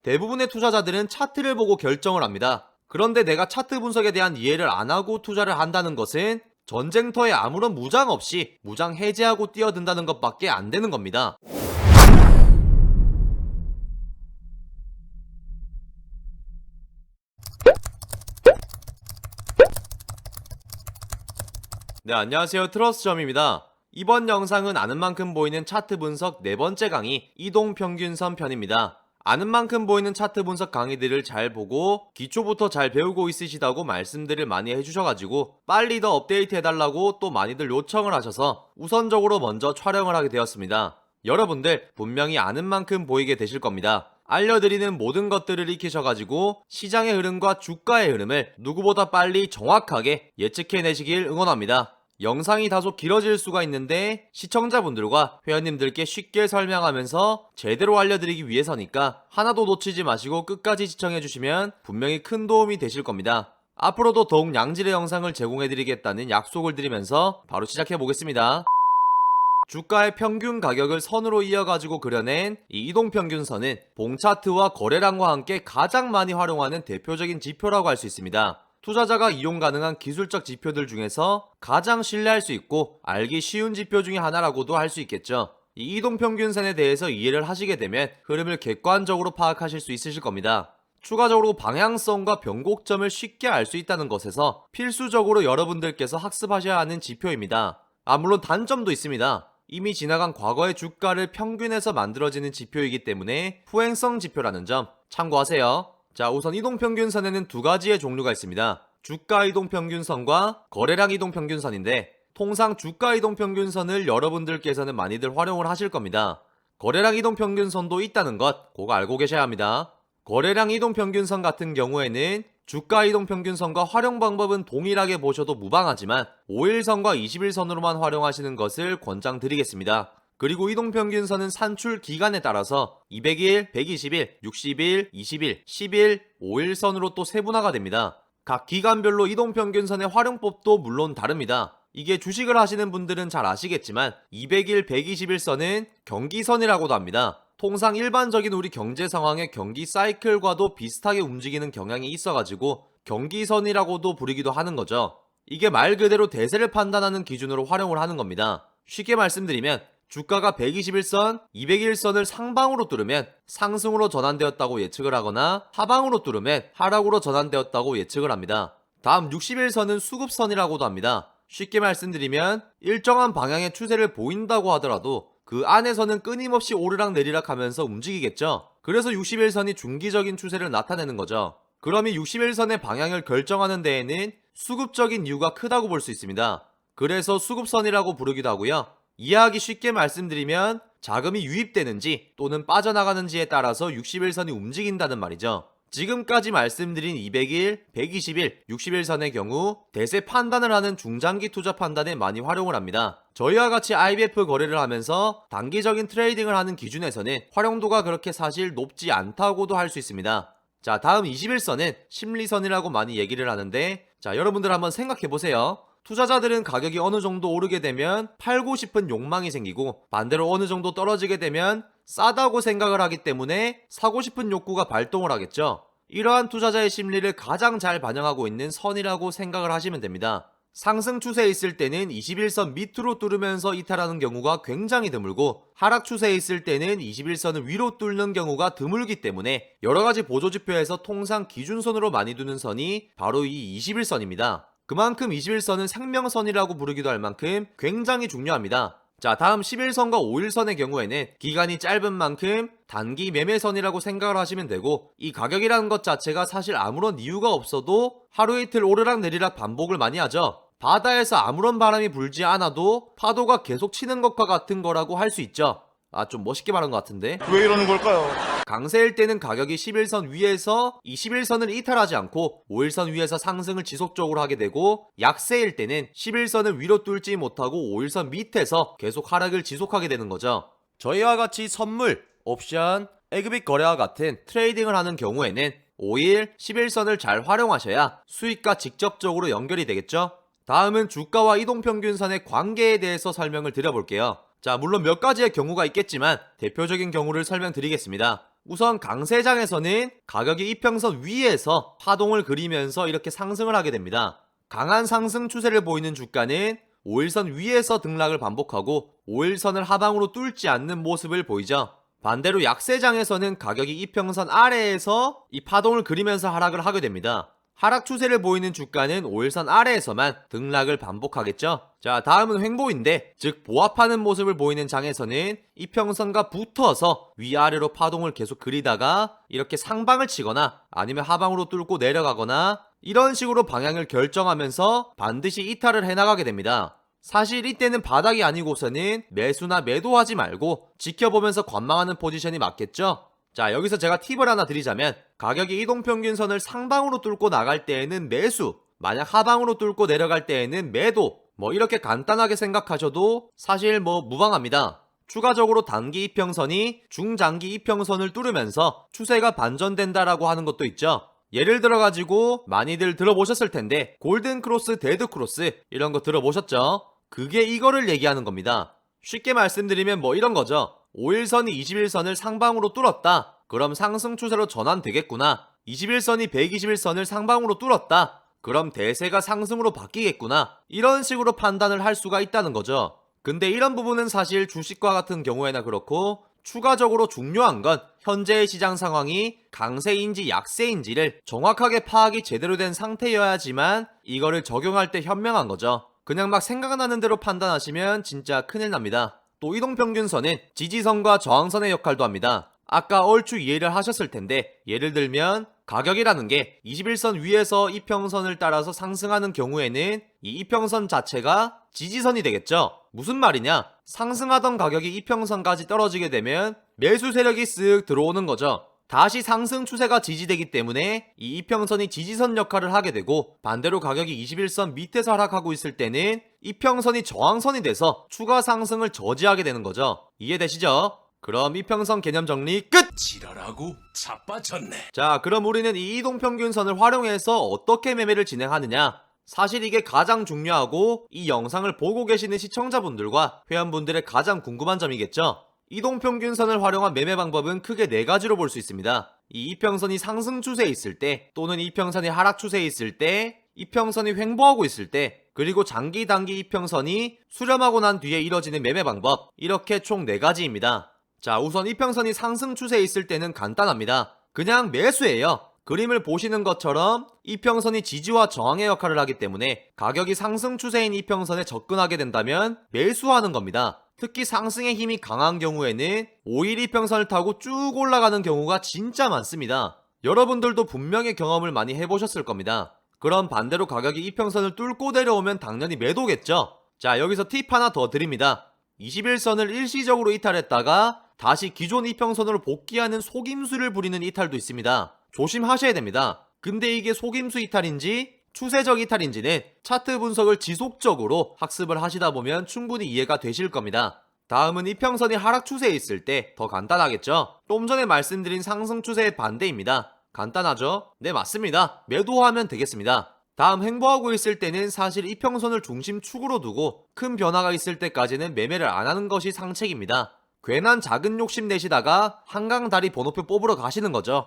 대부분의 투자자들은 차트를 보고 결정을 합니다. 그런데 내가 차트 분석에 대한 이해를 안 하고 투자를 한다는 것은 전쟁터에 아무런 무장 없이 무장 해제하고 뛰어든다는 것밖에 안 되는 겁니다. 네, 안녕하세요. 트러스점입니다. 이번 영상은 아는 만큼 보이는 차트 분석 네 번째 강의 이동평균선 편입니다. 아는 만큼 보이는 차트 분석 강의들을 잘 보고 기초부터 잘 배우고 있으시다고 말씀들을 많이 해주셔가지고 빨리 더 업데이트 해달라고 또 많이들 요청을 하셔서 우선적으로 먼저 촬영을 하게 되었습니다. 여러분들 분명히 아는 만큼 보이게 되실 겁니다. 알려드리는 모든 것들을 익히셔가지고 시장의 흐름과 주가의 흐름을 누구보다 빨리 정확하게 예측해내시길 응원합니다. 영상이 다소 길어질 수가 있는데 시청자분들과 회원님들께 쉽게 설명하면서 제대로 알려드리기 위해서니까 하나도 놓치지 마시고 끝까지 시청해주시면 분명히 큰 도움이 되실 겁니다. 앞으로도 더욱 양질의 영상을 제공해드리겠다는 약속을 드리면서 바로 시작해보겠습니다. 주가의 평균 가격을 선으로 이어가지고 그려낸 이 이동평균선은 봉차트와 거래량과 함께 가장 많이 활용하는 대표적인 지표라고 할 수 있습니다. 투자자가 이용 가능한 기술적 지표들 중에서 가장 신뢰할 수 있고 알기 쉬운 지표 중에 하나라고도 할 수 있겠죠. 이 이동평균선에 대해서 이해를 하시게 되면 흐름을 객관적으로 파악하실 수 있으실 겁니다. 추가적으로 방향성과 변곡점을 쉽게 알 수 있다는 것에서 필수적으로 여러분들께서 학습하셔야 하는 지표입니다. 물론 단점도 있습니다. 이미 지나간 과거의 주가를 평균해서 만들어지는 지표이기 때문에 후행성 지표라는 점 참고하세요. 자, 우선 이동평균선에는 두 가지의 종류가 있습니다. 주가 이동평균선과 거래량 이동평균선인데 통상 주가 이동평균선을 여러분들께서는 많이들 활용을 하실 겁니다. 거래량 이동평균선도 있다는 것 꼭 알고 계셔야 합니다. 거래량 이동평균선 같은 경우에는 주가 이동평균선과 활용 방법은 동일하게 보셔도 무방하지만 5일선과 20일선으로만 활용하시는 것을 권장드리겠습니다. 그리고 이동평균선은 산출 기간에 따라서 200일, 120일, 60일, 20일, 10일, 5일선으로 또 세분화가 됩니다. 각 기간별로 이동평균선의 활용법도 물론 다릅니다. 이게 주식을 하시는 분들은 잘 아시겠지만 200일, 120일선은 경기선이라고도 합니다. 통상 일반적인 우리 경제 상황의 경기 사이클과도 비슷하게 움직이는 경향이 있어가지고 경기선이라고도 부르기도 하는 거죠. 이게 말 그대로 대세를 판단하는 기준으로 활용을 하는 겁니다. 쉽게 말씀드리면 주가가 121선, 201선을 상방으로 뚫으면 상승으로 전환되었다고 예측을 하거나 하방으로 뚫으면 하락으로 전환되었다고 예측을 합니다. 다음 61선은 수급선이라고도 합니다. 쉽게 말씀드리면 일정한 방향의 추세를 보인다고 하더라도 그 안에서는 끊임없이 오르락 내리락 하면서 움직이겠죠. 그래서 61선이 중기적인 추세를 나타내는 거죠. 그럼 이 61선의 방향을 결정하는 데에는 수급적인 이유가 크다고 볼 수 있습니다. 그래서 수급선이라고 부르기도 하고요. 이해하기 쉽게 말씀드리면 자금이 유입되는지 또는 빠져나가는지에 따라서 61선이 움직인다는 말이죠. 지금까지 말씀드린 200일, 120일, 60일선의 경우 대세 판단을 하는 중장기 투자 판단에 많이 활용을 합니다. 저희와 같이 IBF 거래를 하면서 단기적인 트레이딩을 하는 기준에서는 활용도가 그렇게 사실 높지 않다고도 할 수 있습니다. 자, 다음 21선은 심리선이라고 많이 얘기를 하는데 자, 여러분들 한번 생각해보세요. 투자자들은 가격이 어느 정도 오르게 되면 팔고 싶은 욕망이 생기고 반대로 어느 정도 떨어지게 되면 싸다고 생각을 하기 때문에 사고 싶은 욕구가 발동을 하겠죠. 이러한 투자자의 심리를 가장 잘 반영하고 있는 선이라고 생각을 하시면 됩니다. 상승 추세에 있을 때는 21선 밑으로 뚫으면서 이탈하는 경우가 굉장히 드물고 하락 추세에 있을 때는 21선을 위로 뚫는 경우가 드물기 때문에 여러가지 보조지표에서 통상 기준선으로 많이 두는 선이 바로 이 21선입니다. 그만큼 21선은 생명선이라고 부르기도 할 만큼 굉장히 중요합니다. 자, 다음 11선과 5일선의 경우에는 기간이 짧은 만큼 단기 매매선이라고 생각을 하시면 되고 이 가격이라는 것 자체가 사실 아무런 이유가 없어도 하루 이틀 오르락 내리락 반복을 많이 하죠. 바다에서 아무런 바람이 불지 않아도 파도가 계속 치는 것과 같은 거라고 할 수 있죠. 좀 멋있게 말한 것 같은데 왜 이러는 걸까요? 강세일 때는 가격이 11선 위에서 이 11선을 이탈하지 않고 5일선 위에서 상승을 지속적으로 하게 되고 약세일 때는 11선을 위로 뚫지 못하고 5일선 밑에서 계속 하락을 지속하게 되는 거죠. 저희와 같이 선물, 옵션, 에그빅 거래와 같은 트레이딩을 하는 경우에는 5일, 11선을 잘 활용하셔야 수익과 직접적으로 연결이 되겠죠. 다음은 주가와 이동평균선의 관계에 대해서 설명을 드려볼게요. 자, 물론 몇 가지의 경우가 있겠지만 대표적인 경우를 설명드리겠습니다. 우선 강세장에서는 가격이 이평선 위에서 파동을 그리면서 이렇게 상승을 하게 됩니다. 강한 상승 추세를 보이는 주가는 5일선 위에서 등락을 반복하고 5일선을 하방으로 뚫지 않는 모습을 보이죠. 반대로 약세장에서는 가격이 이평선 아래에서 이 파동을 그리면서 하락을 하게 됩니다. 하락 추세를 보이는 주가는 5일선 아래에서만 등락을 반복하겠죠. 자, 다음은 횡보인데, 즉 보합하는 모습을 보이는 장에서는 이평선과 붙어서 위아래로 파동을 계속 그리다가 이렇게 상방을 치거나 아니면 하방으로 뚫고 내려가거나 이런 식으로 방향을 결정하면서 반드시 이탈을 해나가게 됩니다. 사실 이때는 바닥이 아니고서는 매수나 매도하지 말고 지켜보면서 관망하는 포지션이 맞겠죠. 자, 여기서 제가 팁을 하나 드리자면, 가격이 이동평균선을 상방으로 뚫고 나갈 때에는 매수, 만약 하방으로 뚫고 내려갈 때에는 매도, 이렇게 간단하게 생각하셔도 사실 무방합니다. 추가적으로 단기 이평선이 중장기 이평선을 뚫으면서 추세가 반전된다라고 하는 것도 있죠. 예를 들어가지고 많이들 들어보셨을 텐데, 골든 크로스, 데드 크로스 이런 거 들어보셨죠? 그게 이거를 얘기하는 겁니다. 쉽게 말씀드리면 이런 거죠. 5일선이 21선을 상방으로 뚫었다. 그럼 상승 추세로 전환되겠구나. 21선이 121선을 상방으로 뚫었다. 그럼 대세가 상승으로 바뀌겠구나. 이런 식으로 판단을 할 수가 있다는 거죠. 근데 이런 부분은 사실 주식과 같은 경우에나 그렇고, 추가적으로 중요한 건 현재의 시장 상황이 강세인지 약세인지를 정확하게 파악이 제대로 된 상태여야지만 이거를 적용할 때 현명한 거죠. 그냥 막 생각나는 대로 판단하시면 진짜 큰일 납니다. 또 이동평균선은 지지선과 저항선의 역할도 합니다. 아까 얼추 이해를 하셨을 텐데, 예를 들면 가격이라는 게 21선 위에서 이평선을 따라서 상승하는 경우에는 이 이평선 자체가 지지선이 되겠죠. 무슨 말이냐? 상승하던 가격이 이평선까지 떨어지게 되면 매수 세력이 쓱 들어오는 거죠. 다시 상승 추세가 지지되기 때문에 이 이평선이 지지선 역할을 하게 되고, 반대로 가격이 21선 밑에서 하락하고 있을 때는 이평선이 저항선이 돼서 추가 상승을 저지하게 되는 거죠. 이해되시죠? 그럼 이평선 개념 정리 끝! 지랄하고 자빠졌네. 자, 그럼 우리는 이 이동평균선을 활용해서 어떻게 매매를 진행하느냐? 사실 이게 가장 중요하고 이 영상을 보고 계시는 시청자분들과 회원분들의 가장 궁금한 점이겠죠? 이동평균선을 활용한 매매 방법은 크게 4가지로 볼 수 있습니다. 이 이평선이 상승 추세에 있을 때, 또는 이평선이 하락 추세에 있을 때, 이평선이 횡보하고 있을 때, 그리고 장기 단기 이평선이 수렴하고 난 뒤에 이뤄지는 매매 방법, 이렇게 총 4가지입니다. 자, 우선 이평선이 상승 추세에 있을 때는 간단합니다. 그냥 매수예요. 그림을 보시는 것처럼 이평선이 지지와 저항의 역할을 하기 때문에 가격이 상승 추세인 이평선에 접근하게 된다면 매수하는 겁니다. 특히 상승의 힘이 강한 경우에는 5일 이평선을 타고 쭉 올라가는 경우가 진짜 많습니다. 여러분들도 분명히 경험을 많이 해보셨을 겁니다. 그럼 반대로 가격이 이평선을 뚫고 내려오면 당연히 매도겠죠. 자, 여기서 팁 하나 더 드립니다. 21선을 일시적으로 이탈했다가 다시 기존 이평선으로 복귀하는 속임수를 부리는 이탈도 있습니다. 조심하셔야 됩니다. 근데 이게 속임수 이탈인지 추세적 이탈인지는 차트 분석을 지속적으로 학습을 하시다 보면 충분히 이해가 되실 겁니다. 다음은 이평선이 하락 추세에 있을 때 더 간단하겠죠? 좀 전에 말씀드린 상승 추세의 반대입니다. 간단하죠? 네, 맞습니다. 매도하면 되겠습니다. 다음 횡보하고 있을 때는 사실 이평선을 중심축으로 두고 큰 변화가 있을 때까지는 매매를 안 하는 것이 상책입니다. 괜한 작은 욕심 내시다가 한강 다리 번호표 뽑으러 가시는 거죠.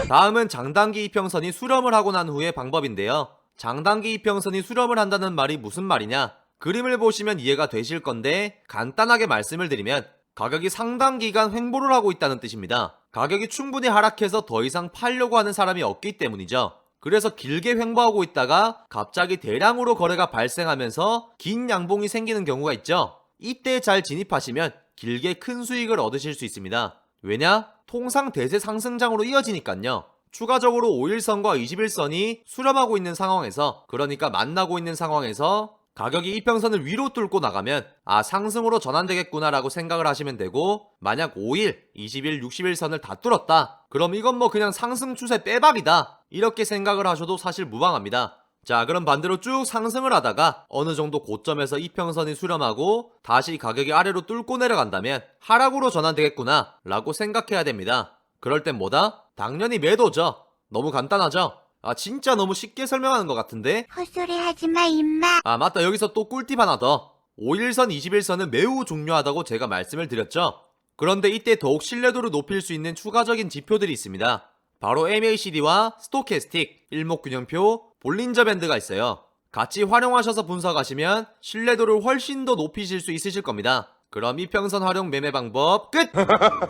다음은 장단기 이평선이 수렴을 하고 난 후의 방법인데요. 장단기 이평선이 수렴을 한다는 말이 무슨 말이냐? 그림을 보시면 이해가 되실 건데, 간단하게 말씀을 드리면 가격이 상당 기간 횡보를 하고 있다는 뜻입니다. 가격이 충분히 하락해서 더 이상 팔려고 하는 사람이 없기 때문이죠. 그래서 길게 횡보하고 있다가 갑자기 대량으로 거래가 발생하면서 긴 양봉이 생기는 경우가 있죠. 이때 잘 진입하시면 길게 큰 수익을 얻으실 수 있습니다. 왜냐? 통상 대세 상승장으로 이어지니깐요. 추가적으로 5일선과 21선이 수렴하고 있는 상황에서, 그러니까 만나고 있는 상황에서 가격이 이평선을 위로 뚫고 나가면 상승으로 전환되겠구나 라고 생각을 하시면 되고, 만약 5일, 20일, 60일선을 다 뚫었다. 그럼 이건 그냥 상승 추세 빼박이다. 이렇게 생각을 하셔도 사실 무방합니다. 자, 그럼 반대로 쭉 상승을 하다가 어느 정도 고점에서 이평선이 수렴하고 다시 가격이 아래로 뚫고 내려간다면 하락으로 전환되겠구나 라고 생각해야 됩니다. 그럴 땐 뭐다? 당연히 매도죠. 너무 간단하죠? 진짜 너무 쉽게 설명하는 것 같은데? 헛소리 하지마 임마. 맞다. 여기서 또 꿀팁 하나 더. 5일선, 21선은 매우 중요하다고 제가 말씀을 드렸죠. 그런데 이때 더욱 신뢰도를 높일 수 있는 추가적인 지표들이 있습니다. 바로 MACD와 스토캐스틱, 일목균형표, 볼린저 밴드가 있어요. 같이 활용하셔서 분석하시면 신뢰도를 훨씬 더 높이실 수 있으실 겁니다. 그럼 이평선 활용 매매 방법 끝!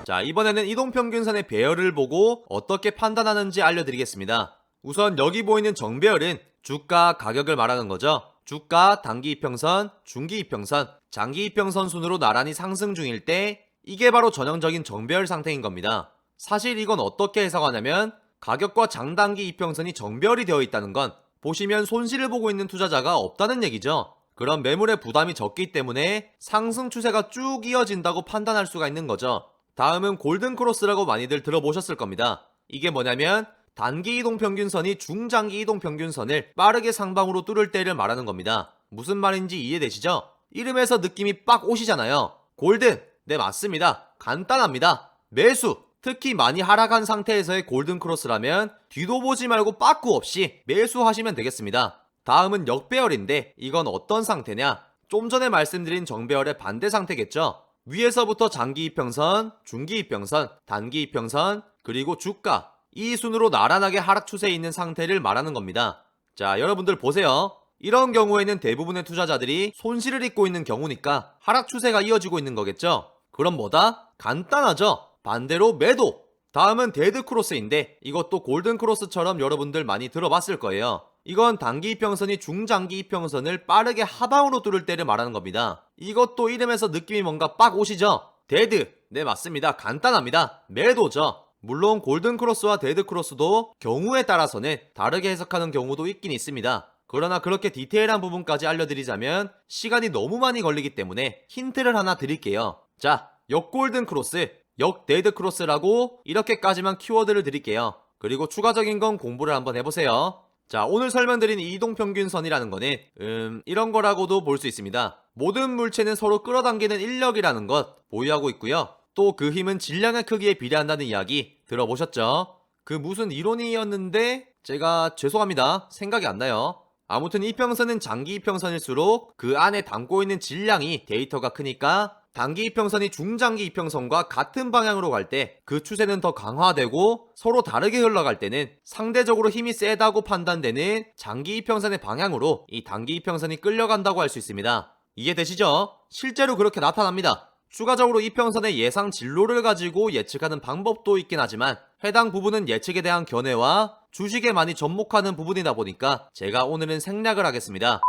자, 이번에는 이동평균선의 배열을 보고 어떻게 판단하는지 알려드리겠습니다. 우선 여기 보이는 정배열은 주가 가격을 말하는 거죠. 주가 단기 이평선, 중기 이평선, 장기 이평선 순으로 나란히 상승 중일 때 이게 바로 전형적인 정배열 상태인 겁니다. 사실 이건 어떻게 해석하냐면 가격과 장단기 이평선이 정배열이 되어 있다는 건 보시면 손실을 보고 있는 투자자가 없다는 얘기죠. 그럼 매물의 부담이 적기 때문에 상승 추세가 쭉 이어진다고 판단할 수가 있는 거죠. 다음은 골든크로스라고 많이들 들어보셨을 겁니다. 이게 뭐냐면 단기 이동평균선이 중장기 이동평균선을 빠르게 상방으로 뚫을 때를 말하는 겁니다. 무슨 말인지 이해되시죠? 이름에서 느낌이 빡 오시잖아요. 골든! 네, 맞습니다. 간단합니다. 매수! 특히 많이 하락한 상태에서의 골든크로스라면 뒤도 보지 말고 빠꾸 없이 매수하시면 되겠습니다. 다음은 역배열인데 이건 어떤 상태냐? 좀 전에 말씀드린 정배열의 반대 상태겠죠? 위에서부터 장기 이평선, 중기 이평선, 단기 이평선, 그리고 주가 이 순으로 나란하게 하락 추세에 있는 상태를 말하는 겁니다. 자, 여러분들 보세요. 이런 경우에는 대부분의 투자자들이 손실을 입고 있는 경우니까 하락 추세가 이어지고 있는 거겠죠? 그럼 뭐다? 간단하죠? 반대로 매도! 다음은 데드크로스인데 이것도 골든크로스처럼 여러분들 많이 들어봤을 거예요. 이건 단기 이평선이 중장기 이평선을 빠르게 하방으로 뚫을 때를 말하는 겁니다. 이것도 이름에서 느낌이 뭔가 빡 오시죠? 데드! 네, 맞습니다. 간단합니다. 매도죠. 물론 골든크로스와 데드크로스도 경우에 따라서는 다르게 해석하는 경우도 있긴 있습니다. 그러나 그렇게 디테일한 부분까지 알려드리자면 시간이 너무 많이 걸리기 때문에 힌트를 하나 드릴게요. 자, 역골든크로스, 역데드크로스라고 이렇게까지만 키워드를 드릴게요. 그리고 추가적인 건 공부를 한번 해보세요. 자, 오늘 설명드린 이동평균선이라는 거는 이런 거라고도 볼 수 있습니다. 모든 물체는 서로 끌어당기는 인력이라는 것 보유하고 있고요. 또 그 힘은 질량의 크기에 비례한다는 이야기 들어보셨죠? 그 무슨 이론이었는데 제가 죄송합니다. 생각이 안 나요. 아무튼 이평선은 장기 이평선일수록 그 안에 담고 있는 질량이 데이터가 크니까 단기 이평선이 중장기 이평선과 같은 방향으로 갈 때 그 추세는 더 강화되고 서로 다르게 흘러갈 때는 상대적으로 힘이 세다고 판단되는 장기 이평선의 방향으로 이 단기 이평선이 끌려간다고 할 수 있습니다. 이해되시죠? 실제로 그렇게 나타납니다. 추가적으로 이평선의 예상 진로를 가지고 예측하는 방법도 있긴 하지만 해당 부분은 예측에 대한 견해와 주식에 많이 접목하는 부분이다 보니까 제가 오늘은 생략을 하겠습니다.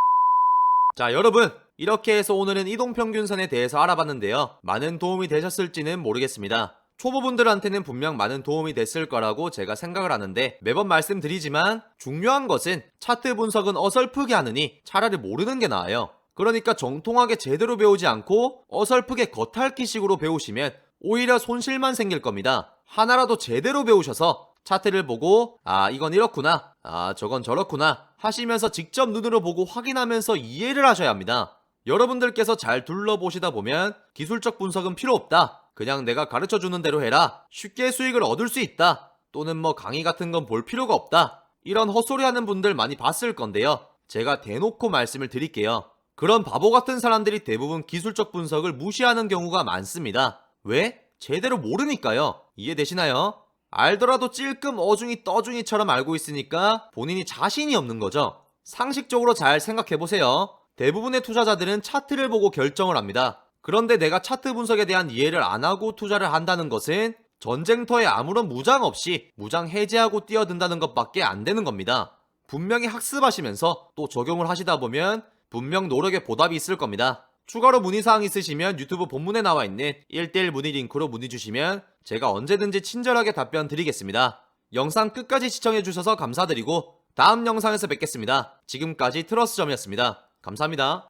자, 여러분, 이렇게 해서 오늘은 이동평균선에 대해서 알아봤는데요. 많은 도움이 되셨을지는 모르겠습니다. 초보분들한테는 분명 많은 도움이 됐을 거라고 제가 생각을 하는데 매번 말씀드리지만 중요한 것은 차트 분석은 어설프게 하느니 차라리 모르는 게 나아요. 그러니까 정통하게 제대로 배우지 않고 어설프게 겉핥기식으로 배우시면 오히려 손실만 생길 겁니다. 하나라도 제대로 배우셔서 차트를 보고 아, 이건 이렇구나, 아, 저건 저렇구나 하시면서 직접 눈으로 보고 확인하면서 이해를 하셔야 합니다. 여러분들께서 잘 둘러보시다 보면 기술적 분석은 필요 없다, 그냥 내가 가르쳐주는 대로 해라, 쉽게 수익을 얻을 수 있다, 또는 뭐 강의 같은 건 볼 필요가 없다, 이런 헛소리 하는 분들 많이 봤을 건데요. 제가 대놓고 말씀을 드릴게요. 그런 바보 같은 사람들이 대부분 기술적 분석을 무시하는 경우가 많습니다. 왜? 제대로 모르니까요. 이해되시나요? 알더라도 찔끔 어중이 떠중이처럼 알고 있으니까 본인이 자신이 없는 거죠. 상식적으로 잘 생각해보세요. 대부분의 투자자들은 차트를 보고 결정을 합니다. 그런데 내가 차트 분석에 대한 이해를 안 하고 투자를 한다는 것은 전쟁터에 아무런 무장 없이 무장 해제하고 뛰어든다는 것밖에 안 되는 겁니다. 분명히 학습하시면서 또 적용을 하시다 보면 분명 노력에 보답이 있을 겁니다. 추가로 문의사항 있으시면 유튜브 본문에 나와 있는 1:1 문의 링크로 문의 주시면 제가 언제든지 친절하게 답변 드리겠습니다. 영상 끝까지 시청해주셔서 감사드리고 다음 영상에서 뵙겠습니다. 지금까지 트러스점이었습니다. 감사합니다.